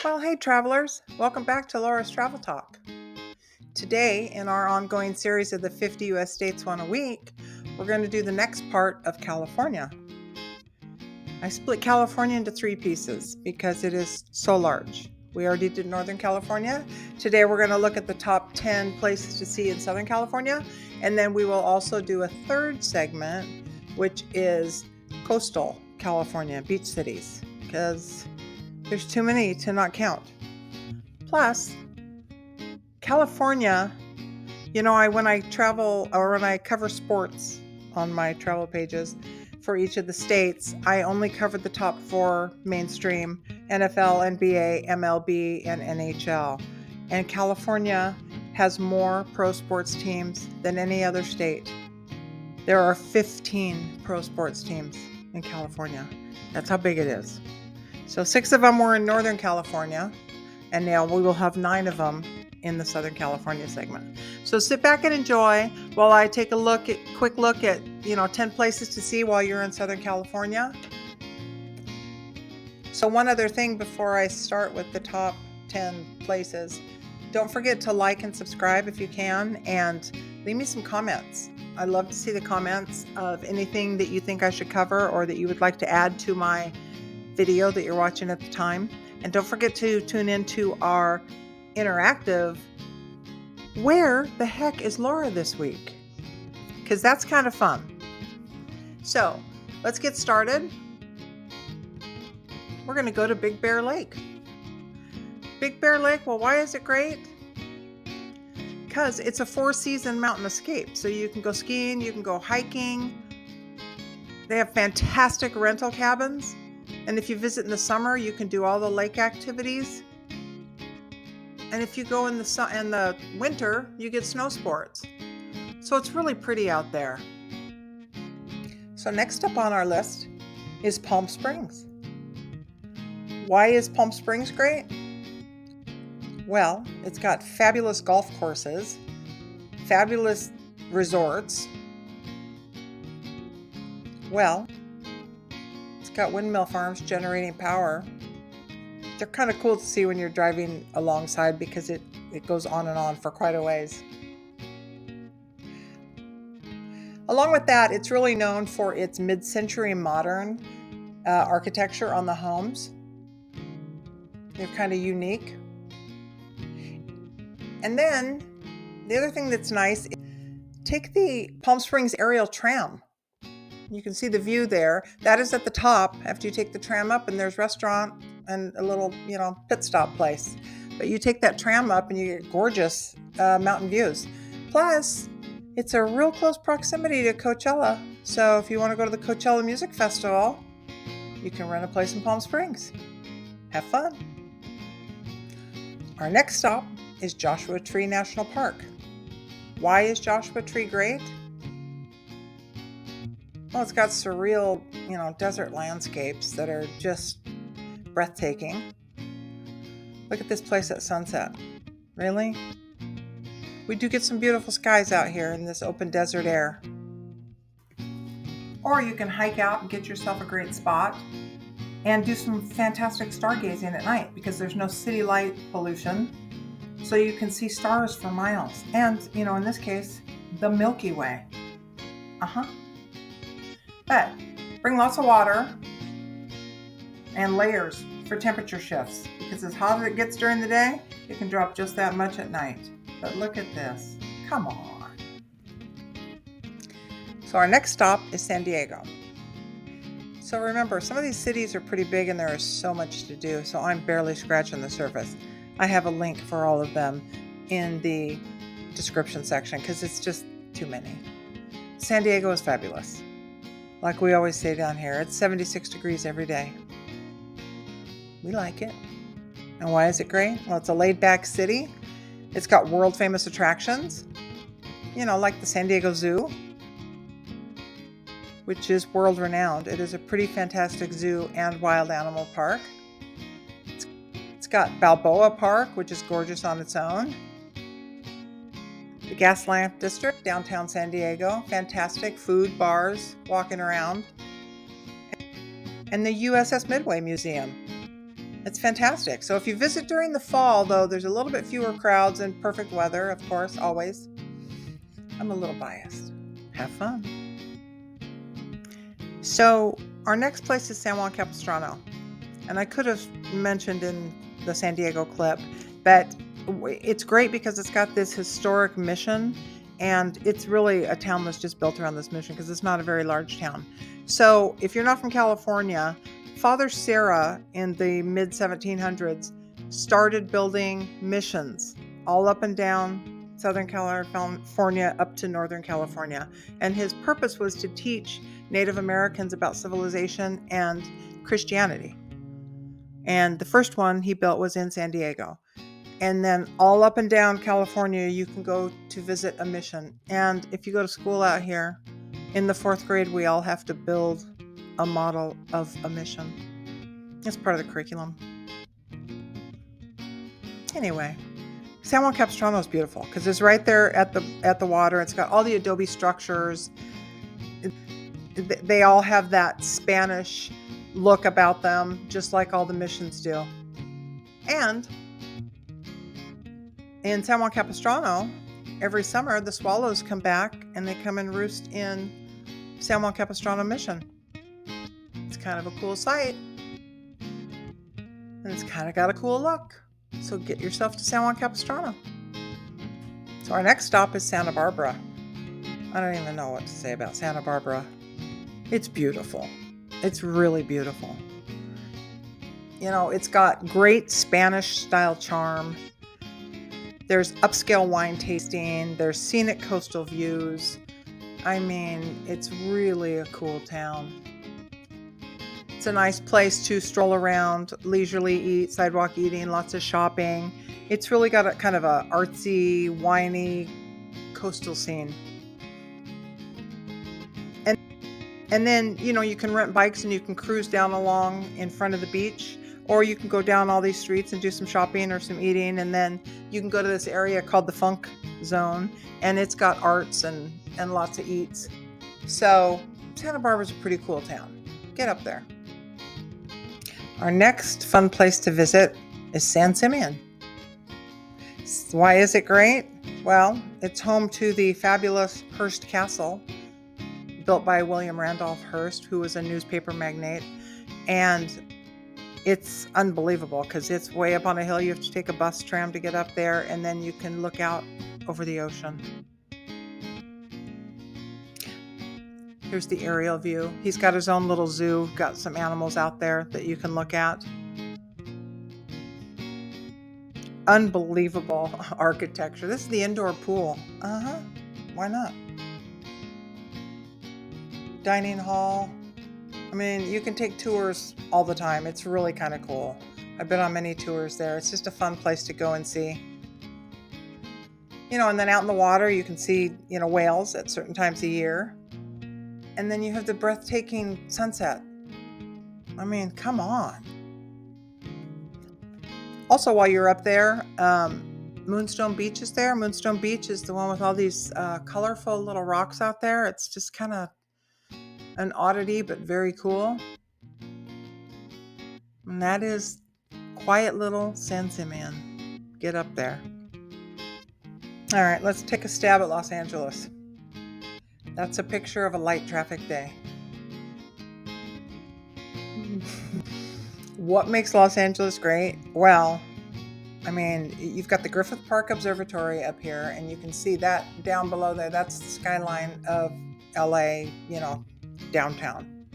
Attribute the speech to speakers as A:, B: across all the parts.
A: Well, hey travelers, welcome back to Laura's Travel Talk. Today, in our ongoing series of the 50 US states one a week, we're going to do the next part of California. I split California into three pieces because it is so large. We already did Northern California. Today, we're going to look at the top 10 places to see in Southern California, and then we will also do a third segment, which is coastal California, beach cities, because there's too many to not count. Plus, California, when I travel or when I cover sports on my travel pages for each of the states, I only cover the top four mainstream: NFL, NBA, MLB, and NHL. And California has more pro sports teams than any other state. There are 15 pro sports teams in California. That's how big it is. So 6 of them were in Northern California, and now we will have 9 of them in the Southern California segment. So sit back and enjoy while I take a quick look at 10 places to see while you're in Southern California. So one other thing before I start with the top 10 places, don't forget to like and subscribe if you can, and leave me some comments. I love to see the comments of anything that you think I should cover or that you would like to add to my video that you're watching at the time. And don't forget to tune into our interactive Where the Heck is Laura this week? Because that's kind of fun. So let's get started. We're going to go to Big Bear Lake. Big Bear Lake, well, why is it great? Because it's a 4-season mountain escape. So you can go skiing, you can go hiking. They have fantastic rental cabins. And if you visit in the summer, you can do all the lake activities. And if you go in the winter, you get snow sports. So it's really pretty out there. So next up on our list is Palm Springs. Why is Palm Springs great? Well, it's got fabulous golf courses, fabulous resorts. Well, it's got windmill farms generating power. They're kind of cool to see when you're driving alongside because it goes on and on for quite a ways. Along with that, it's really known for its mid-century modern architecture on the homes. They're kind of unique. And then the other thing that's nice is take the Palm Springs aerial tram. You can see the view there. That is at the top after you take the tram up, and there's a restaurant and a little, pit stop place. But you take that tram up and you get gorgeous mountain views. Plus, it's a real close proximity to Coachella. So if you want to go to the Coachella Music Festival, you can rent a place in Palm Springs. Have fun. Our next stop is Joshua Tree National Park. Why is Joshua Tree great? Well, it's got surreal, desert landscapes that are just breathtaking. Look at this place at sunset. Really? We do get some beautiful skies out here in this open desert air. Or you can hike out and get yourself a great spot and do some fantastic stargazing at night because there's no city light pollution. So you can see stars for miles. And, in this case, the Milky Way. But bring lots of water and layers for temperature shifts because as hot as it gets during the day, it can drop just that much at night. But look at this. Come on. So our next stop is San Diego. So remember, some of these cities are pretty big and there is so much to do. So I'm barely scratching the surface. I have a link for all of them in the description section because it's just too many. San Diego is fabulous. Like we always say down here, it's 76 degrees every day. We like it. And why is it great? Well, it's a laid-back city. It's got world-famous attractions, like the San Diego Zoo, which is world-renowned. It is a pretty fantastic zoo and wild animal park. It's got Balboa Park, which is gorgeous on its own. The Gaslamp District, downtown San Diego, fantastic food, bars, walking around. And the USS Midway Museum. It's fantastic. So if you visit during the fall, though, there's a little bit fewer crowds and perfect weather, of course, always. I'm a little biased. Have fun. So our next place is San Juan Capistrano. And I could have mentioned in the San Diego clip, but it's great because it's got this historic mission, and it's really a town that's just built around this mission because it's not a very large town. So if you're not from California, Father Serra in the mid 1700s started building missions all up and down Southern California up to Northern California. And his purpose was to teach Native Americans about civilization and Christianity. And the first one he built was in San Diego. And then all up and down California, you can go to visit a mission. And if you go to school out here, in the 4th grade, we all have to build a model of a mission. It's part of the curriculum. Anyway, San Juan Capistrano is beautiful because it's right there at the water. It's got all the adobe structures. They all have that Spanish look about them, just like all the missions do. And in San Juan Capistrano, every summer the swallows come back and they come and roost in San Juan Capistrano Mission. It's kind of a cool sight, and it's kind of got a cool look. So get yourself to San Juan Capistrano. So our next stop is Santa Barbara. I don't even know what to say about Santa Barbara. It's beautiful. It's really beautiful. You know, it's got great Spanish-style charm. There's upscale wine tasting. There's scenic coastal views. I mean, it's really a cool town. It's a nice place to stroll around, leisurely eat, sidewalk eating, lots of shopping. It's really got a kind of a artsy, winey coastal scene. And then, you know, you can rent bikes and you can cruise down along in front of the beach, or you can go down all these streets and do some shopping or some eating. And then you can go to this area called the Funk Zone, and it's got arts and lots of eats. So Santa Barbara's a pretty cool town. Get up there. Our next fun place to visit is San Simeon. Why is it great? Well, it's home to the fabulous Hearst Castle, built by William Randolph Hearst, who was a newspaper magnate. And it's unbelievable because it's way up on a hill. You have to take a bus tram to get up there, and then you can look out over the ocean. Here's the aerial view. He's got his own little zoo, got some animals out there that you can look at. Unbelievable architecture. This is the indoor pool. Why not? Dining hall. I mean, you can take tours all the time. It's really kind of cool. I've been on many tours there. It's just a fun place to go and see. You know, and then out in the water, you can see, you know, whales at certain times of year. And then you have the breathtaking sunset. I mean, come on. Also, while you're up there, Moonstone Beach is there. Moonstone Beach is the one with all these colorful little rocks out there. It's just kind of an oddity, but very cool. And that is quiet little San Simeon. Get up there. All right, let's take a stab at Los Angeles. That's a picture of a light traffic day. What makes Los Angeles great? Well, I mean, you've got the Griffith Park Observatory up here, and you can see that down below there. That's the skyline of LA, you know, downtown.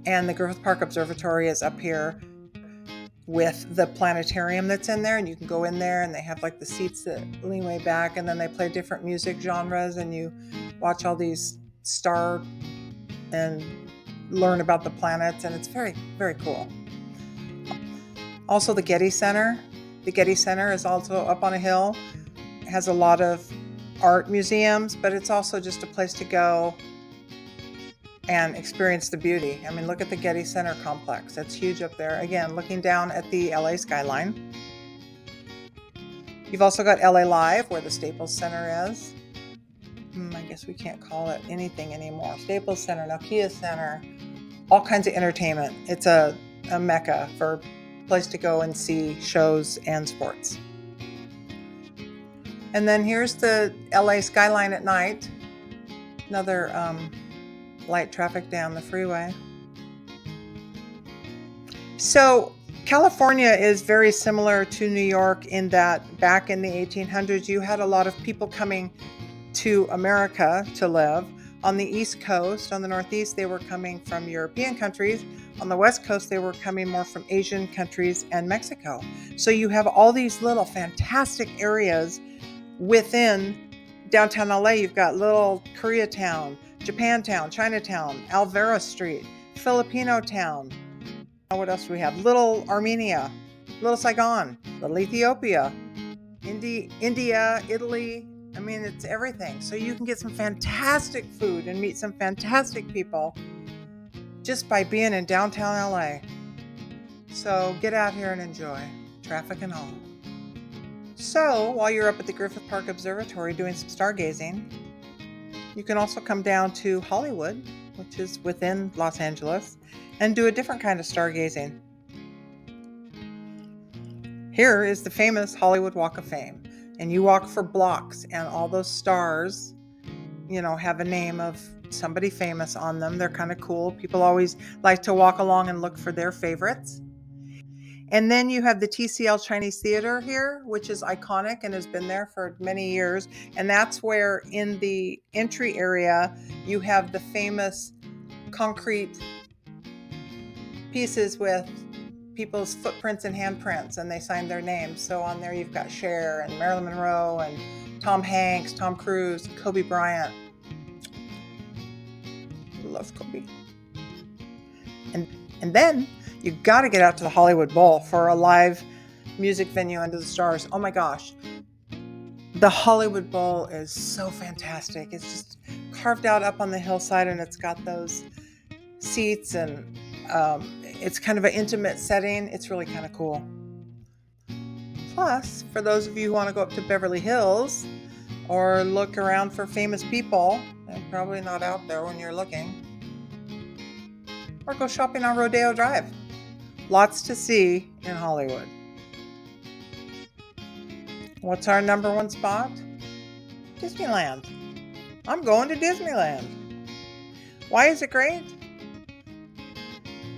A: And the Griffith Park Observatory is up here with the planetarium that's in there, and you can go in there and they have like the seats that lean way back, and then they play different music genres, and you watch all these stars and learn about the planets, and it's very, very cool. Also, the Getty Center. The Getty Center is also up on a hill. It has a lot of art museums, but it's also just a place to go and experience the beauty. I mean, look at the Getty Center complex. It's huge up there. Again, looking down at the LA skyline. You've also got LA Live, where the Staples Center is. I guess we can't call it anything anymore. Staples Center, Nokia Center, all kinds of entertainment. It's a mecca for place to go and see shows and sports. And then here's the LA skyline at night. Another light traffic down the freeway. So California is very similar to New York in that back in the 1800s, you had a lot of people coming to America to live. On the East Coast, on the Northeast, they were coming from European countries. On the West Coast, they were coming more from Asian countries and Mexico. So you have all these little fantastic areas within downtown LA. You've got little Koreatown, Japantown, Chinatown, Alvera Street, Filipino Town. What else do we have? Little Armenia, Little Saigon, Little Ethiopia, India, Italy. I mean, it's everything. So you can get some fantastic food and meet some fantastic people just by being in downtown LA. So get out here and enjoy, traffic and all. So while you're up at the Griffith Park Observatory doing some stargazing, you can also come down to Hollywood, which is within Los Angeles, and do a different kind of stargazing. Here is the famous Hollywood Walk of Fame. And you walk for blocks, and all those stars, have a name of somebody famous on them. They're kind of cool. People always like to walk along and look for their favorites. And then you have the TCL Chinese Theater here, which is iconic and has been there for many years. And that's where in the entry area, you have the famous concrete pieces with people's footprints and handprints, and they signed their names. So on there you've got Cher and Marilyn Monroe and Tom Hanks, Tom Cruise, Kobe Bryant. Love Kobe. And then you got to get out to the Hollywood Bowl for a live music venue under the stars. Oh my gosh. The Hollywood Bowl is so fantastic. It's just carved out up on the hillside, and it's got those seats, and it's kind of an intimate setting. It's really kind of cool. Plus, for those of you who want to go up to Beverly Hills or look around for famous people, they're probably not out there when you're looking, or go shopping on Rodeo Drive. Lots to see in Hollywood. What's our number one spot? Disneyland. I'm going to Disneyland. Why is it great?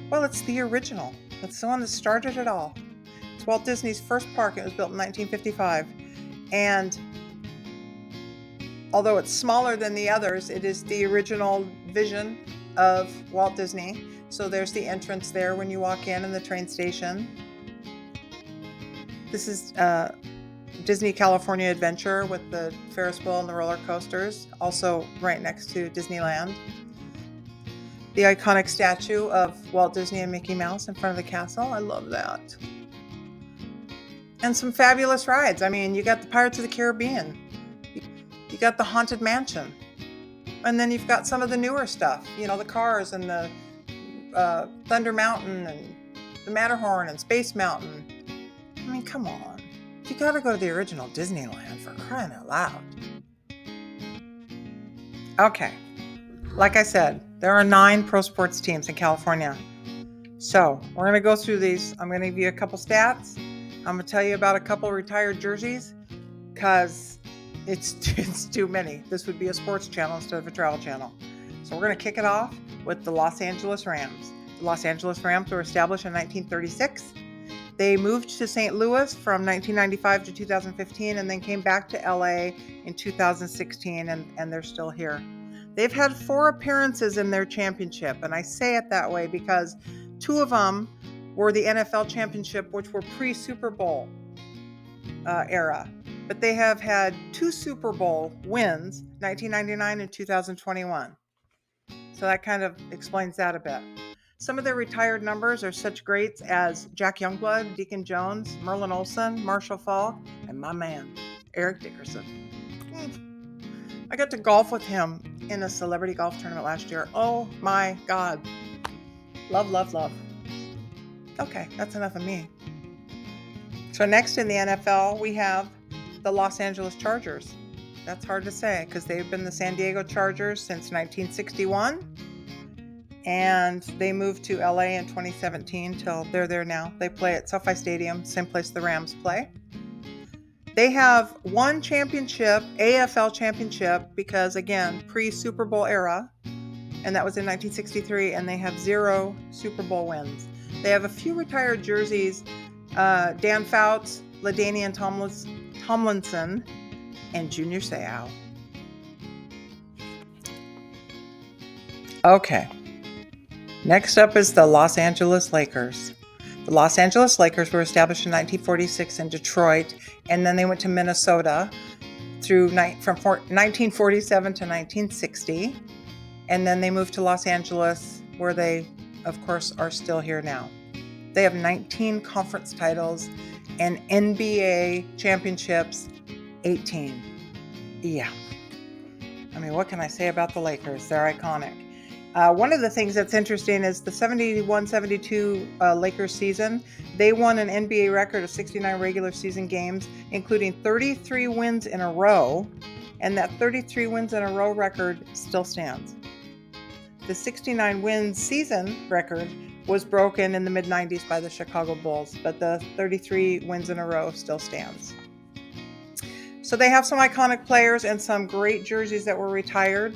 A: Well, it's the original. It's the one that started it all. It's Walt Disney's first park. It was built in 1955. And although it's smaller than the others, it is the original vision of Walt Disney. So there's the entrance there when you walk in, and the train station. This is Disney California Adventure with the Ferris wheel and the roller coasters, also right next to Disneyland. The iconic statue of Walt Disney and Mickey Mouse in front of the castle. I love that. And some fabulous rides. I mean, you got the Pirates of the Caribbean. You got the Haunted Mansion. And then you've got some of the newer stuff. The Cars and the Thunder Mountain and the Matterhorn and Space Mountain. I mean, come on. You got to go to the original Disneyland, for crying out loud. Okay. Like I said, there are 9 pro sports teams in California. So we're going to go through these. I'm going to give you a couple stats. I'm going to tell you about a couple retired jerseys, because it's too many. This would be a sports channel instead of a travel channel. So we're going to kick it off with the Los Angeles Rams. The Los Angeles Rams were established in 1936. They moved to St. Louis from 1995 to 2015, and then came back to LA in 2016, and they're still here. They've had 4 appearances in their championship, and I say it that way because 2 of them were the NFL championship, which were pre-Super Bowl era. But they have had 2 Super Bowl wins, 1999 and 2021. So that kind of explains that a bit. Some of their retired numbers are such greats as Jack Youngblood, Deacon Jones, Merlin Olsen, Marshall Falk, and my man, Eric Dickerson. I got to golf with him in a celebrity golf tournament last year. Oh my God. Love, love, love. Okay, that's enough of me. So next in the NFL, we have the Los Angeles Chargers. That's hard to say because they've been the San Diego Chargers since 1961. and they moved to LA in 2017 till they're there now. They play at SoFi Stadium, same place the Rams play. They have one championship, AFL championship, because again, pre-Super Bowl era, and that was in 1963, and they have 0 Super Bowl wins. They have a few retired jerseys, Dan Fouts, LaDainian Tomlinson, and Junior Seau. Okay, next up is the Los Angeles Lakers. The Los Angeles Lakers were established in 1946 in Detroit, and then they went to Minnesota from 1947 to 1960, and then they moved to Los Angeles, where they, of course, are still here now. They have 19 conference titles and NBA championships, 18. Yeah. I mean, what can I say about the Lakers? They're iconic. One of the things that's interesting is the 71-72 Lakers season. They won an NBA record of 69 regular season games, including 33 wins in a row, and that 33 wins in a row record still stands. The 69 wins season record was broken in the mid-90s by the Chicago Bulls, but the 33 wins in a row still stands. So they have some iconic players and some great jerseys that were retired.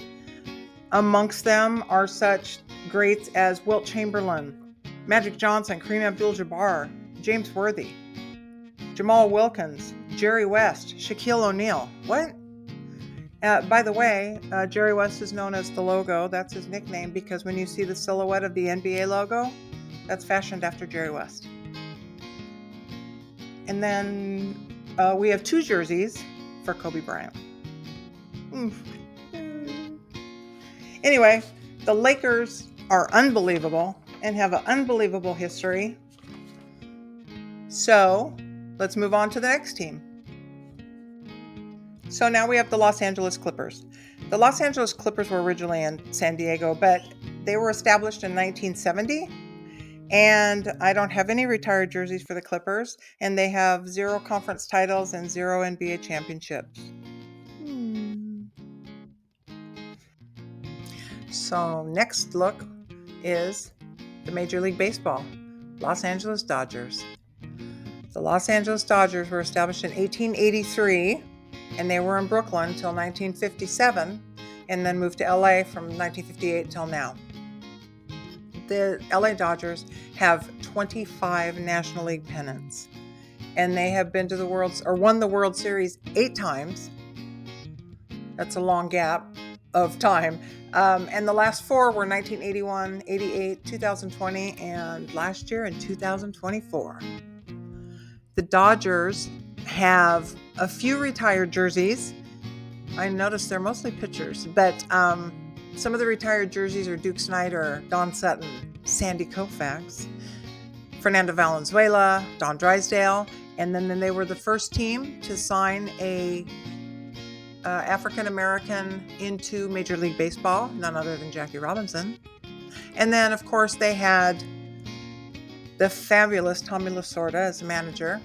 A: Amongst them are such greats as Wilt Chamberlain, Magic Johnson, Kareem Abdul-Jabbar, James Worthy, Jamal Wilkins, Jerry West, Shaquille O'Neal. What? By the way, Jerry West is known as the Logo. That's his nickname because when you see the silhouette of the NBA logo, that's fashioned after Jerry West. And then we have 2 jerseys for Kobe Bryant. Anyway, the Lakers are unbelievable and have an unbelievable history. So let's move on to the next team. So now we have the Los Angeles Clippers. The Los Angeles Clippers were originally in San Diego, but they were established in 1970. And I don't have any retired jerseys for the Clippers. And they have 0 conference titles and 0 NBA championships. So next look is the Major League Baseball, Los Angeles Dodgers. The Los Angeles Dodgers were established in 1883, and they were in Brooklyn until 1957, and then moved to LA from 1958 till now. The LA Dodgers have 25 National League pennants, and they have been to won the World Series 8 times. That's a long gap of time. And the last 4 were 1981, 88, 2020, and last year in 2024. The Dodgers have a few retired jerseys. I noticed they're mostly pitchers, but some of the retired jerseys are Duke Snider, Don Sutton, Sandy Koufax, Fernando Valenzuela, Don Drysdale, and then they were the first team to sign a African American into Major League Baseball, none other than Jackie Robinson. And then, of course, they had the fabulous Tommy Lasorda as manager,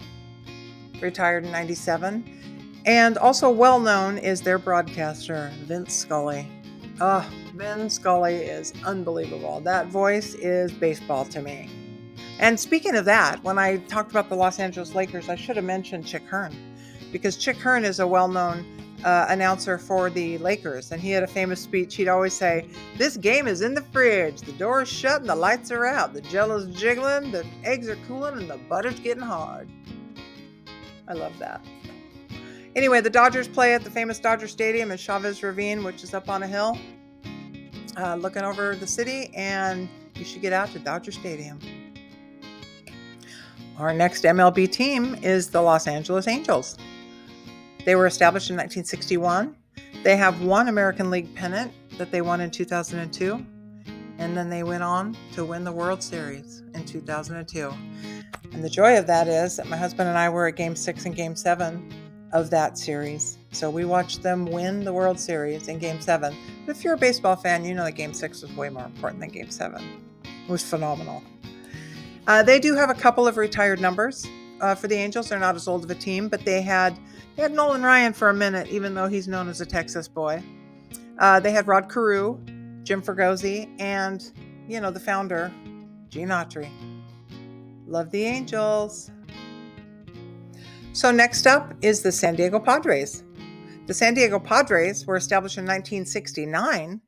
A: retired in 97. And also well known is their broadcaster, Vince Scully. Vin Scully is unbelievable. That voice is baseball to me. And speaking of that, when I talked about the Los Angeles Lakers, I should have mentioned Chick Hearn, because Chick Hearn is a well-known announcer for the Lakers, and he had a famous speech. He'd always say, "This game is in the fridge. The door is shut and the lights are out. The jello's jiggling, the eggs are cooling, and the butter's getting hard." I love that. Anyway, the Dodgers play at the famous Dodger Stadium in Chavez Ravine, which is up on a hill looking over the city, and you should get out to Dodger Stadium. Our next MLB team is the Los Angeles Angels. They were established in 1961. They have 1 American League pennant that they won in 2002, and then they went on to win the World Series in 2002. And the joy of that is that my husband and I were at Game 6 and Game 7 of that series. So we watched them win the World Series in Game 7. But if you're a baseball fan, you know that Game 6 was way more important than Game 7. It was phenomenal. They do have a couple of retired numbers for the Angels. They're not as old of a team, but they had Nolan Ryan for a minute, even though he's known as a Texas boy. They had Rod Carew, Jim Fregosi, and the founder, Gene Autry. Love the Angels. So next up is the San Diego Padres. The San Diego Padres were established in 1969,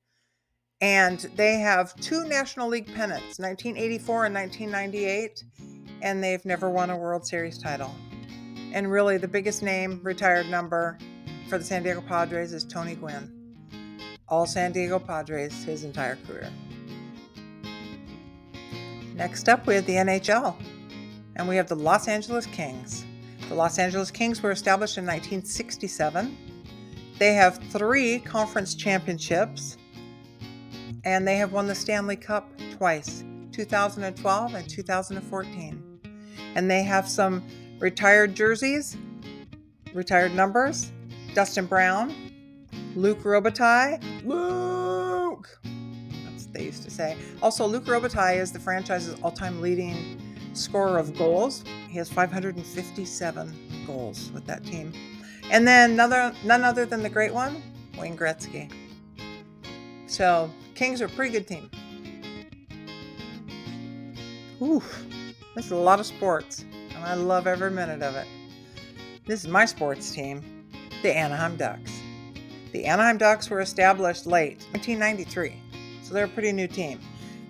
A: and they have 2 National League pennants, 1984 and 1998, and they've never won a World Series title. And really, the biggest name, retired number for the San Diego Padres is Tony Gwynn. All San Diego Padres his entire career. Next up, we have the NHL, and we have the Los Angeles Kings. The Los Angeles Kings were established in 1967. They have 3 conference championships, and they have won the Stanley Cup twice, 2012 and 2014. And they have some retired jerseys, retired numbers. Dustin Brown, Luc Robitaille, that's what they used to say. Also, Luc Robitaille is the franchise's all-time leading scorer of goals. He has 557 goals with that team. And then none other than the great one, Wayne Gretzky. So, Kings are a pretty good team. This is a lot of sports, and I love every minute of it. This is my sports team, the Anaheim Ducks. The Anaheim Ducks were established late, 1993, so they're a pretty new team.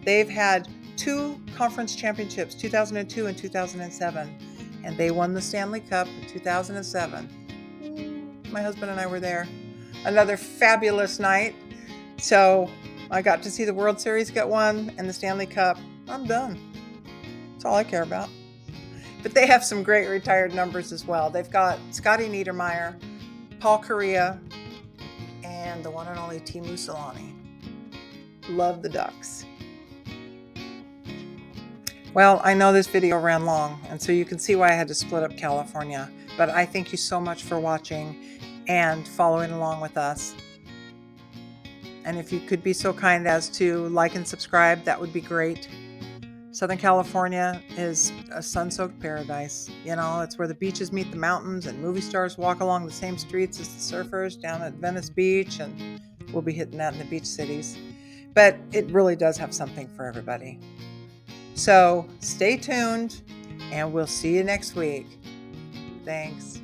A: They've had 2 conference championships, 2002 and 2007, and they won the Stanley Cup in 2007. My husband and I were there. Another fabulous night. So I got to see the World Series get won and the Stanley Cup. I'm done. That's all I care about. But they have some great retired numbers as well. They've got Scotty Niedermayer, Paul Correa, and the one and only Teemu Selanne. Love the Ducks. Well, I know this video ran long, and so you can see why I had to split up California. But I thank you so much for watching and following along with us. And if you could be so kind as to like and subscribe, that would be great. Southern California is a sun-soaked paradise. It's where the beaches meet the mountains and movie stars walk along the same streets as the surfers down at Venice Beach, and we'll be hitting that in the beach cities. But it really does have something for everybody. So stay tuned, and we'll see you next week. Thanks.